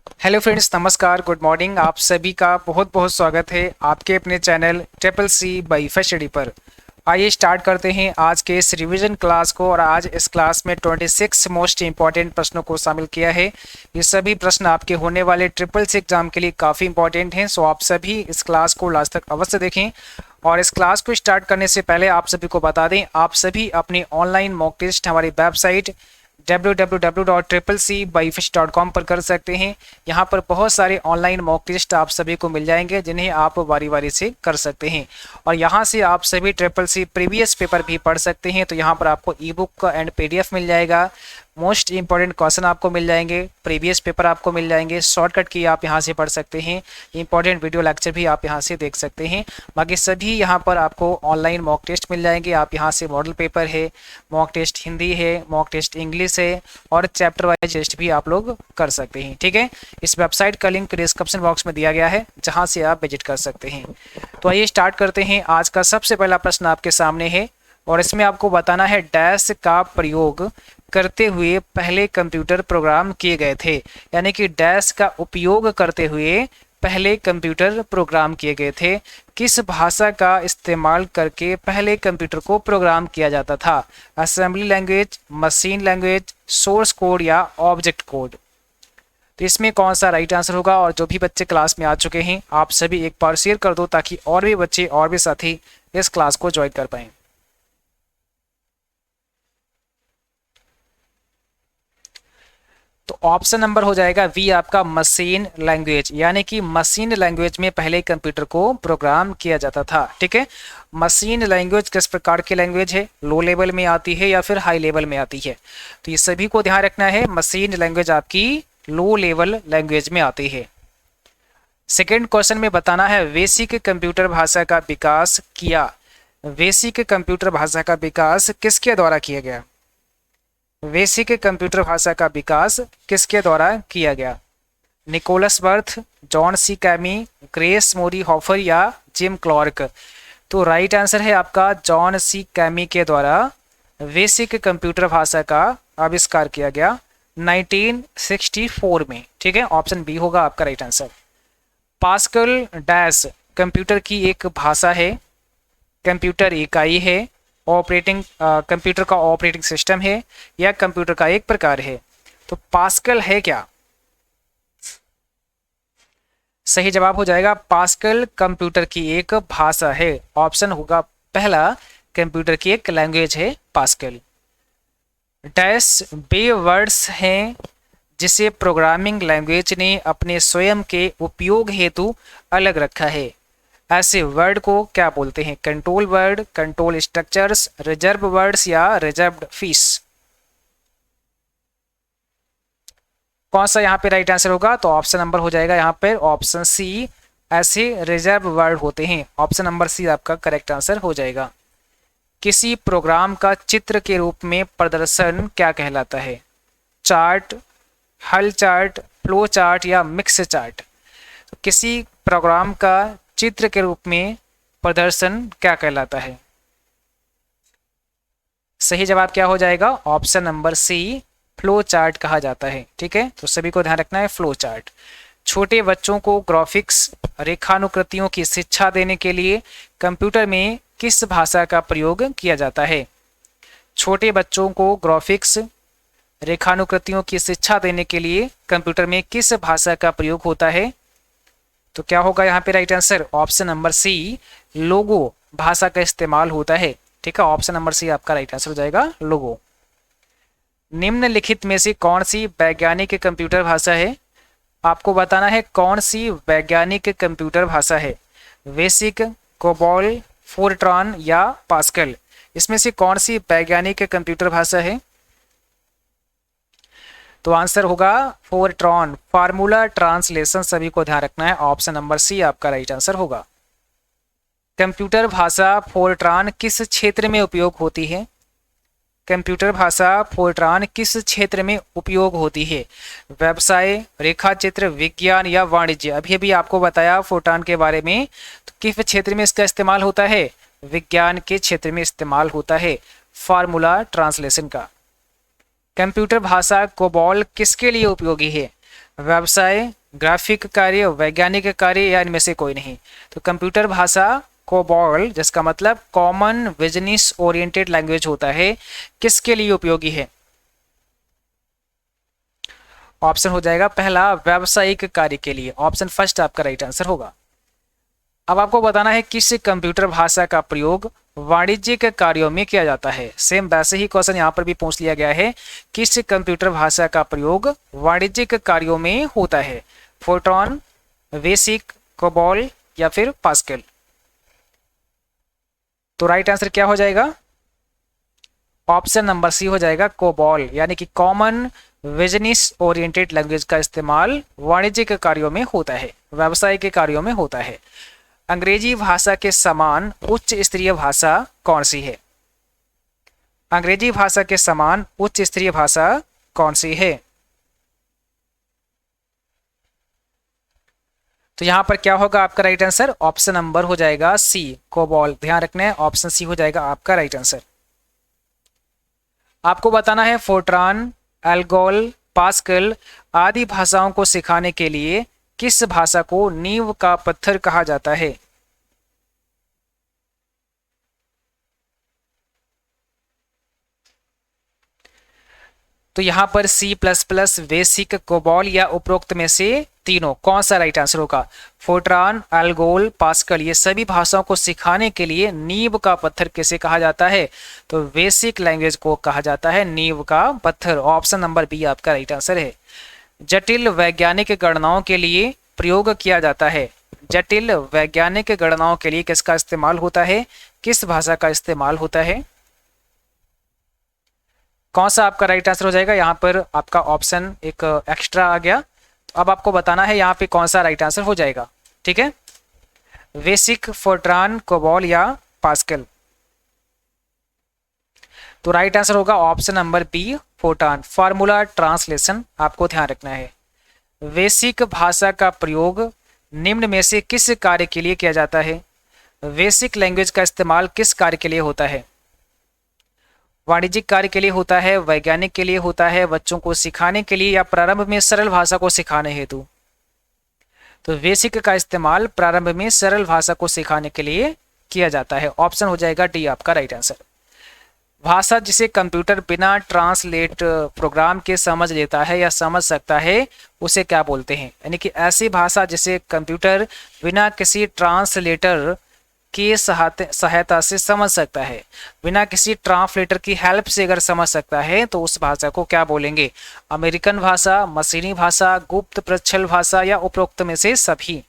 Hello friends, नमस्कार, good morning. आप सभी का बहुत बहुत स्वागत है आपके अपने channel triple C by first study पर। आइए स्टार्ट करते हैं आज के इस रिवीजन क्लास को। और आज इस क्लास में 26 मोस्ट इंपॉर्टेंट प्रश्नों को शामिल किया है। ये सभी प्रश्न आपके होने वाले ट्रिपल सी एग्जाम के लिए काफ़ी इंपॉर्टेंट हैं, सो आप सभी इस क्लास को लास्ट तक अवश्य देखें। और इस क्लास को स्टार्ट करने से पहले आप सभी को बता दें, आप सभी अपनी ऑनलाइन मॉक टेस्ट हमारी वेबसाइट www.triplec.com पर कर सकते हैं। यहाँ पर बहुत सारे ऑनलाइन मॉक टेस्ट आप सभी को मिल जाएंगे जिन्हें आप बारी बारी से कर सकते हैं। और यहाँ से आप सभी ट्रिपल सी प्रीवियस पेपर भी पढ़ सकते हैं। तो यहाँ पर आपको ई बुक एंड PDF मिल जाएगा, मोस्ट इंपॉर्टेंट क्वेश्चन आपको मिल जाएंगे, प्रीवियस पेपर आपको मिल जाएंगे, शॉर्टकट की आप यहाँ से पढ़ सकते हैं, इंपॉर्टेंट वीडियो लेक्चर भी आप यहाँ से देख सकते हैं। बाकी सभी यहाँ पर आपको ऑनलाइन मॉक टेस्ट मिल जाएंगे। आप यहाँ से मॉडल पेपर है, मॉक टेस्ट हिंदी है, मॉक टेस्ट इंग्लिश है और चैप्टर वाइज टेस्ट भी आप लोग कर सकते हैं। ठीक है, इस वेबसाइट का लिंक डिस्क्रिप्शन बॉक्स में दिया गया है, जहाँ से आप विजिट कर सकते हैं। तो आइए स्टार्ट करते हैं। आज का सबसे पहला प्रश्न आपके सामने है और इसमें आपको बताना है डैश का प्रयोग करते हुए पहले कंप्यूटर प्रोग्राम किए गए थे। यानी कि डैश का उपयोग करते हुए पहले कंप्यूटर प्रोग्राम किए गए थे। किस भाषा का इस्तेमाल करके पहले कंप्यूटर को प्रोग्राम किया जाता था? Assembly language, machine language, source code या ऑब्जेक्ट कोड? तो इसमें कौन सा राइट आंसर होगा? और जो भी बच्चे क्लास में आ चुके हैं आप सभी एक बार शेयर कर दो ताकि और भी बच्चे और भी साथी इस क्लास को ज्वाइन कर पाएं। तो ऑप्शन नंबर हो जाएगा वी आपका मशीन लैंग्वेज। यानी कि मशीन लैंग्वेज में पहले कंप्यूटर को प्रोग्राम किया जाता था। ठीक है, मशीन लैंग्वेज किस प्रकार की लैंग्वेज है? लो लेवल में आती है या फिर हाई लेवल में आती है? तो ये सभी को ध्यान रखना है, मशीन लैंग्वेज आपकी लो लेवल लैंग्वेज में आती है। सेकेंड क्वेश्चन में बताना है बेसिक कंप्यूटर भाषा का विकास किया। बेसिक कंप्यूटर भाषा का विकास किसके द्वारा किया गया? बेसिक कंप्यूटर भाषा का विकास किसके द्वारा किया गया? Niklaus Wirth, John C Kemeny, Grace Murray Hopper या जिम क्लार्क? तो राइट आंसर है आपका जॉन सी कैमी के द्वारा बेसिक कंप्यूटर भाषा का आविष्कार किया गया 1964 में। ठीक है, ऑप्शन बी होगा आपका right answer. Pascal dash computer की एक भाषा है, कंप्यूटर इकाई है, ऑपरेटिंग कंप्यूटर का ऑपरेटिंग सिस्टम है या कंप्यूटर का एक प्रकार है? तो पास्कल है क्या? सही जवाब हो जाएगा पास्कल कंप्यूटर की एक भाषा है। ऑप्शन होगा पहला, कंप्यूटर की एक लैंग्वेज है पास्कल। डैश वे वर्ड्स हैं जिसे प्रोग्रामिंग लैंग्वेज ने अपने स्वयं के उपयोग हेतु अलग रखा है। ऐसे वर्ड को क्या बोलते हैं? Control word, control structures, reserve words या रिजर्व्ड फीस? कौन सा यहाँ पे राइट आंसर होगा? तो ऑप्शन नंबर हो जाएगा यहाँ पे ऑप्शन सी, ऐसे रिजर्व वर्ड होते हैं। ऑप्शन नंबर सी आपका करेक्ट आंसर हो जाएगा। किसी प्रोग्राम का चित्र के रूप में प्रदर्शन क्या कहलाता है? चार्ट, हल चार्ट, फ्लो चार्ट या मिक्स चार्ट? तो किसी प्रोग्राम का चित्र के रूप में प्रदर्शन क्या कहलाता है? सही जवाब क्या हो जाएगा? Option number C, flow chart कहा जाता है। ठीक है, तो सभी को ध्यान रखना है फ्लो चार्ट। छोटे बच्चों को ग्राफिक्स रेखानुकृतियों की शिक्षा देने के लिए कंप्यूटर में किस भाषा का प्रयोग किया जाता है? छोटे बच्चों को ग्राफिक्स रेखानुकृतियों की शिक्षा देने के लिए कंप्यूटर में किस भाषा का प्रयोग होता है? तो क्या होगा यहाँ पे right answer? Option number C, Logo भाषा का इस्तेमाल होता है। ठीक है, ऑप्शन नंबर सी आपका राइट आंसर हो जाएगा लोगो। निम्नलिखित में से कौन सी वैज्ञानिक कंप्यूटर भाषा है? आपको बताना है कौन सी वैज्ञानिक कंप्यूटर भाषा है। बेसिक, कोबॉल, फोर्ट्रॉन या पास्कल? इसमें से कौन सी वैज्ञानिक कंप्यूटर भाषा है? तो आंसर होगा फोर्ट्रॉन, फार्मूला ट्रांसलेशन। सभी को ध्यान रखना है, ऑप्शन नंबर सी आपका राइट आंसर होगा। कंप्यूटर भाषा फोर्ट्रॉन किस क्षेत्र में उपयोग होती है? कंप्यूटर भाषा फोर्ट्रॉन किस क्षेत्र में उपयोग होती है? व्यवसाय, रेखाचित्र, विज्ञान या वाणिज्य? अभी अभी आपको बताया फोर्ट्रॉन के बारे में, तो किस क्षेत्र में इसका इस्तेमाल होता है? विज्ञान के क्षेत्र में इस्तेमाल होता है फार्मूला ट्रांसलेशन का। कंप्यूटर भाषा कोबॉल किसके लिए उपयोगी है? व्यवसाय, ग्राफिक कार्य, वैज्ञानिक कार्य या इनमें से कोई नहीं। तो कंप्यूटर भाषा कोबॉल, जिसका मतलब कॉमन बिजनेस ओरिएंटेड लैंग्वेज होता है, किसके लिए उपयोगी है? ऑप्शन हो जाएगा पहला व्यावसायिक कार्य के लिए। ऑप्शन फर्स्ट आपका राइट आंसर होगा। अब आपको बताना है किस कंप्यूटर भाषा का प्रयोग वाणिज्यिक कार्यों में किया जाता है। सेम वैसे ही क्वेश्चन यहाँ पर भी पूछ लिया गया है, किस कंप्यूटर भाषा का प्रयोग वाणिज्यिक कार्यों में होता है? फोर्ट्रॉन, बेसिक, कोबॉल या फिर पास्कल? तो राइट आंसर क्या हो जाएगा? ऑप्शन नंबर सी हो जाएगा, कोबॉल, यानी कि कॉमन बिजनेस ओरिएंटेड लैंग्वेज का इस्तेमाल वाणिज्यिक कार्यों में होता है, व्यवसाय के कार्यों में होता है। अंग्रेजी भाषा के समान उच्च स्तरीय भाषा कौन सी है? अंग्रेजी भाषा के समान उच्च स्तरीय भाषा कौन सी है? तो यहां पर क्या होगा आपका राइट आंसर? ऑप्शन नंबर हो जाएगा सी, कोबॉल। ध्यान रखना है, ऑप्शन सी हो जाएगा आपका राइट आंसर। आपको बताना है फोर्ट्रान, एल्गोल, पास्कल आदि भाषाओं को सिखाने के लिए किस भाषा को नींव का पत्थर कहा जाता है? तो यहां पर C plus plus, basic, COBOL या उपरोक्त में से तीनों कौन सा राइट आंसर होगा? फोर्ट्रान, एल्गोल, पास्कल ये सभी भाषाओं को सिखाने के लिए नींव का पत्थर किसे कहा जाता है? तो बेसिक लैंग्वेज को कहा जाता है नींव का पत्थर। ऑप्शन नंबर बी आपका राइट आंसर है। जटिल वैज्ञानिक गणनाओं के लिए प्रयोग किया जाता है। जटिल वैज्ञानिक गणनाओं के लिए किसका इस्तेमाल होता है? किस भाषा का इस्तेमाल होता है? कौन सा आपका राइट आंसर हो जाएगा? यहाँ पर आपका ऑप्शन एक एक्स्ट्रा आ गया, तो अब आपको बताना है यहाँ पे कौन सा राइट आंसर हो जाएगा। ठीक है, बेसिक, फोर्ट्रान, कोबॉल या पास्कल? तो राइट आंसर होगा option number B, Fortran. Formula translation आपको ध्यान रखना है। बेसिक भाषा का प्रयोग निम्न में से किस कार्य के लिए किया जाता है? बेसिक लैंग्वेज का इस्तेमाल किस कार्य के लिए होता है? वाणिज्यिक कार्य के लिए होता है, वैज्ञानिक के लिए होता है, बच्चों को सिखाने के लिए या प्रारंभ में सरल भाषा को सिखाने हेतु? तो बेसिक का इस्तेमाल प्रारंभ में सरल भाषा को सिखाने के लिए किया जाता है। ऑप्शन हो जाएगा डी आपका राइट आंसर। भाषा जिसे कंप्यूटर बिना ट्रांसलेट प्रोग्राम के समझ लेता है या समझ सकता है उसे क्या बोलते हैं? यानी कि ऐसी भाषा जिसे कंप्यूटर बिना किसी ट्रांसलेटर की सहायता से समझ सकता है, बिना किसी ट्रांसलेटर की हेल्प से अगर समझ सकता है तो उस भाषा को क्या बोलेंगे? अमेरिकन भाषा, मशीनी भाषा, गुप्त प्रच्छल भाषा या उपरोक्त में से सभी?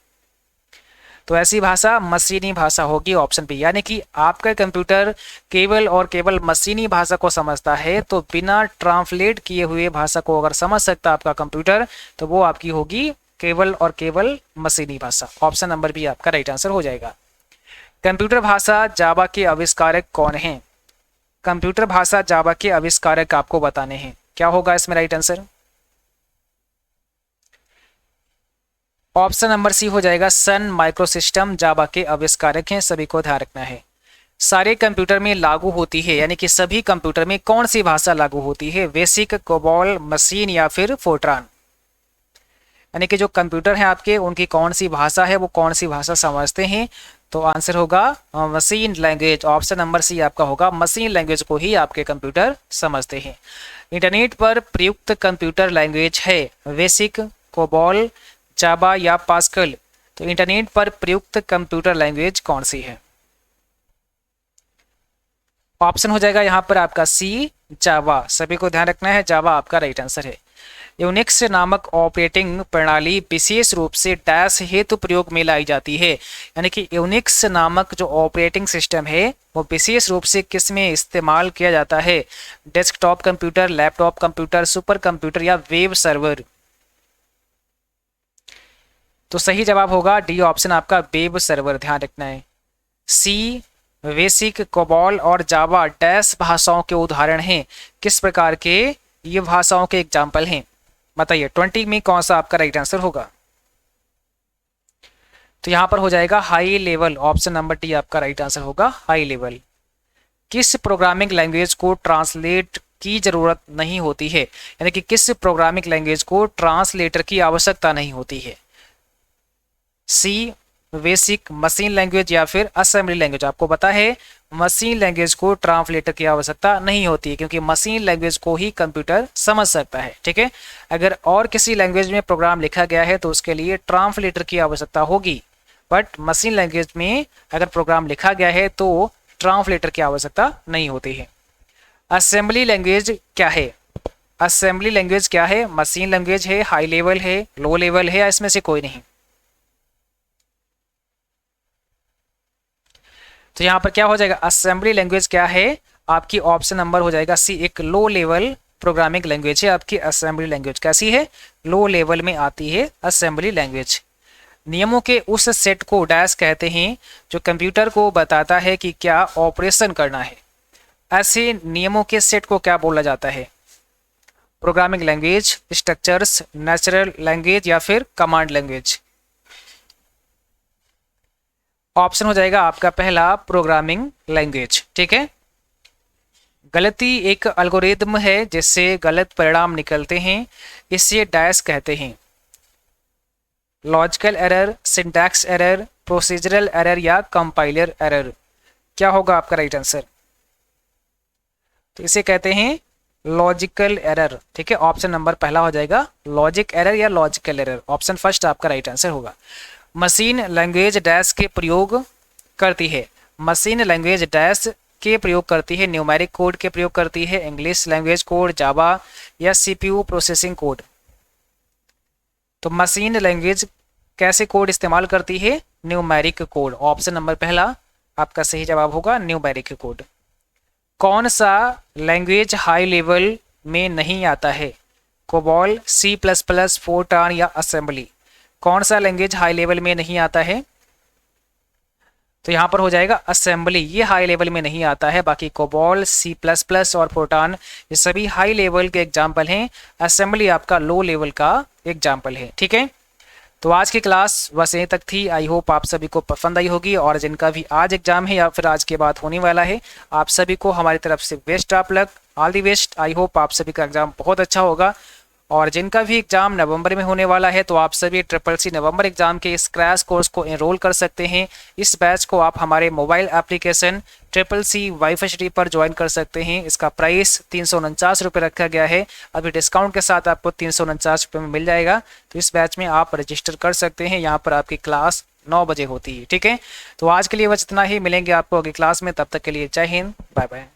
तो ऐसी भाषा मशीनी भाषा होगी, ऑप्शन बी। यानी कि आपका कंप्यूटर केवल और केवल मशीनी भाषा को समझता है, तो बिना ट्रांसलेट किए हुए भाषा को अगर समझ सकता आपका कंप्यूटर तो वो आपकी होगी केवल और केवल मशीनी भाषा। ऑप्शन नंबर बी आपका राइट आंसर हो जाएगा। कंप्यूटर भाषा जावा के आविष्कारक कौन हैं? कंप्यूटर भाषा जावा के आविष्कारक आपको बताने हैं, क्या होगा इसमें right answer? Option number C हो जाएगा, सन माइक्रोसिस्टम जावा के आविष्कारक हैं। सभी को ध्यान रखना है। सारे कंप्यूटर में लागू होती है, यानी कि सभी कंप्यूटर में कौन सी भाषा लागू होती है? बेसिक, कोबॉल, मशीन या फिर फोर्ट्रान? यानी कि जो कंप्यूटर हैं आपके उनकी कौन सी भाषा है, वो कौन सी भाषा समझते हैं? तो आंसर होगा machine language. Option number C आपका होगा, मशीन लैंग्वेज को ही आपके कंप्यूटर समझते हैं। इंटरनेट पर प्रयुक्त कंप्यूटर लैंग्वेज है बेसिक, कोबॉल, जावा या पास्कल? तो इंटरनेट पर प्रयुक्त कंप्यूटर लैंग्वेज कौन सी है? ऑप्शन हो जाएगा यहाँ पर आपका सी, जावा। सभी को ध्यान रखना है, जावा आपका राइट आंसर है। यूनिक्स नामक ऑपरेटिंग प्रणाली विशेष रूप से डैश हेतु प्रयोग में लाई जाती है। यानी कि यूनिक्स नामक जो ऑपरेटिंग सिस्टम है वो विशेष रूप से किस में इस्तेमाल किया जाता है? Desktop computer, laptop computer, super computer या वेब सर्वर? तो सही जवाब होगा डी ऑप्शन आपका, वेब सर्वर। ध्यान रखना है। सी, बेसिक, कोबॉल और जावा डैश भाषाओं के उदाहरण हैं। किस प्रकार के ये भाषाओं के एग्जाम्पल हैं? बताइए 20 में कौन सा आपका राइट आंसर होगा? तो यहां पर हो जाएगा high level. Option number D आपका राइट आंसर होगा, हाई लेवल। किस प्रोग्रामिंग लैंग्वेज को ट्रांसलेट की ज़रूरत नहीं होती है, यानी कि किस प्रोग्रामिंग लैंग्वेज को ट्रांसलेटर की आवश्यकता नहीं होती है। सी बेसिक, मशीन लैंग्वेज या फिर असेंबली लैंग्वेज। आपको पता है मशीन लैंग्वेज को ट्रांसलेटर की आवश्यकता नहीं होती है, क्योंकि मशीन लैंग्वेज को ही कंप्यूटर समझ सकता है। ठीक है, अगर और किसी लैंग्वेज में प्रोग्राम लिखा गया है तो उसके लिए ट्रांसलेटर की आवश्यकता होगी, बट मशीन लैंग्वेज में अगर प्रोग्राम लिखा गया है तो ट्रांसलेटर की आवश्यकता नहीं होती है। असेंबली लैंग्वेज क्या है? असेंबली लैंग्वेज क्या है? मशीन लैंग्वेज है, हाई लेवल है, लो लेवल है, या इसमें से कोई नहीं? तो यहाँ पर क्या हो जाएगा, असेंबली लैंग्वेज क्या है? आपकी ऑप्शन नंबर हो जाएगा सी, एक लो लेवल प्रोग्रामिंग लैंग्वेज है आपकी असेंबली लैंग्वेज। कैसी है? लो लेवल में आती है असेंबली लैंग्वेज। नियमों के उस सेट को डैश कहते हैं जो कंप्यूटर को बताता है कि क्या ऑपरेशन करना है। ऐसे नियमों के सेट को क्या बोला जाता है? Programming language, structures, natural language या फिर कमांड लैंग्वेज? ऑप्शन हो जाएगा आपका पहला प्रोग्रामिंग लैंग्वेज। ठीक है, गलती एक एल्गोरिदम है जिससे गलत परिणाम निकलते हैं, इसे डैश कहते हैं। Logical error, syntax error, procedural error या कंपाइलर एरर? क्या होगा आपका राइट आंसर? तो इसे कहते हैं लॉजिकल एरर। ठीक है, ऑप्शन नंबर पहला हो जाएगा लॉजिक एरर या लॉजिकल एरर। ऑप्शन फर्स्ट आपका राइट आंसर होगा। मशीन लैंग्वेज डैश के प्रयोग करती है। मशीन लैंग्वेज डैश के प्रयोग करती है, न्यूमेरिक कोड के प्रयोग करती है, इंग्लिश लैंग्वेज कोड, जावा या सीपीयू प्रोसेसिंग कोड? तो मशीन लैंग्वेज कैसे कोड इस्तेमाल करती है? Numeric code. ऑप्शन नंबर पहला आपका सही जवाब होगा न्यूमेरिक कोड। कौन सा लैंग्वेज हाई लेवल में नहीं आता है? COBOL, C plus plus, Fortran या असेंबली? कौन सा लैंग्वेज हाई लेवल में नहीं आता है? तो यहाँ पर हो जाएगा असेंबली, ये हाई लेवल में नहीं आता है। बाकी कोबॉल, सी प्लस प्लस और फोरट्रान ये सभी हाई लेवल के एग्जाम्पल हैं, असेंबली आपका लो लेवल का एग्जाम्पल है। ठीक है, तो आज की क्लास बस यहीं तक थी। आई होप आप सभी को पसंद आई होगी, और जिनका भी आज एग्जाम है या फिर आज के बाद होने वाला है, आप सभी को हमारी तरफ से best of luck, all the best. I hope आप सभी का एग्जाम बहुत अच्छा होगा। और जिनका भी एग्जाम नवंबर में होने वाला है तो आप सभी CCC नवंबर एग्जाम के इस क्रैश कोर्स को एनरोल कर सकते हैं। इस बैच को आप हमारे mobile application CCC wifi study पर ज्वाइन कर सकते हैं। इसका प्राइस 349 रुपये रखा गया है, अभी डिस्काउंट के साथ आपको 349 रुपये में मिल जाएगा। तो इस बैच में आप रजिस्टर कर सकते हैं। यहाँ पर आपकी क्लास 9 बजे होती है। ठीक है, तो आज के लिए बस इतना ही, मिलेंगे आपको अगली क्लास में, तब तक के लिए जय हिंद, बाय बाय।